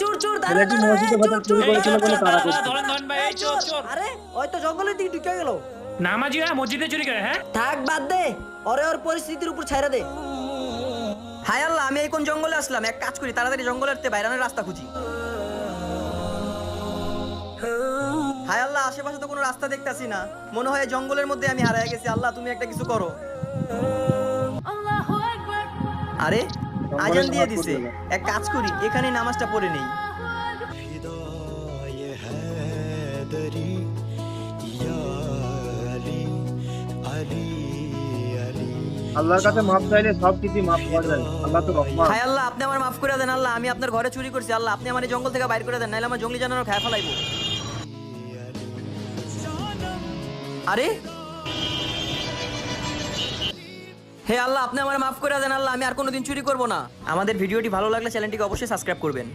চোর চোর দাঁড়া ছেলেটি দাঁড়া, মসজিদে চোর হঠাৎ চুরি চোর করেছিল বলে তারা করছে। ধরেন ধরেন ভাই, এই চোর চোর। আরে ওই তো জঙ্গলের দিকে ঢুকে গেল। নামাজি হয় মসজিদে চুরি করে, হ্যাঁ? থাক বাদ দে, ওরে ওর পরিস্থিতির উপর ছাইড়া দে। হায় আল্লাহ, আমি এই কোন জঙ্গলে আসলাম? এক কাজ করি, তাড়াতাড়ি জঙ্গলের বাইরানোর রাস্তা খুঁজি। হায় আল্লাহ, আশেপাশে তো কোনো রাস্তা দেখতাছি না, মনে হয় এই জঙ্গলের মধ্যে আমি হারিয়ে গেছি। আল্লাহ তুমি একটা কিছু করো। আরে আজান দিয়ে দিছে, এক কাজ করি, এখানে নামাজটা পড়ে নেই। আল্লাহর কাছে মাফ চাইলে সবকিছু মাফ করা যায়। আল্লাহ তো রহমান। হায় আল্লাহ, আপনি আমার মাফ করে দেন। আল্লাহ, আমি আপনার ঘরে চুরি করছি। আল্লাহ, আপনি আমার এই জঙ্গল থেকে বাইর করে দেন, নাহলে আমার জঙ্গলি জানোয়ার খায় ফেলাইবো। আরে হে আল্লাহ, আপনি আমার মাফ করে দেন। আল্লাহ, আমি আর কোনোদিন চুরি করব না। আমাদের ভিডিওটি ভালো লাগলে চ্যানেলটিকে অবশ্যই সাবস্ক্রাইব করবেন।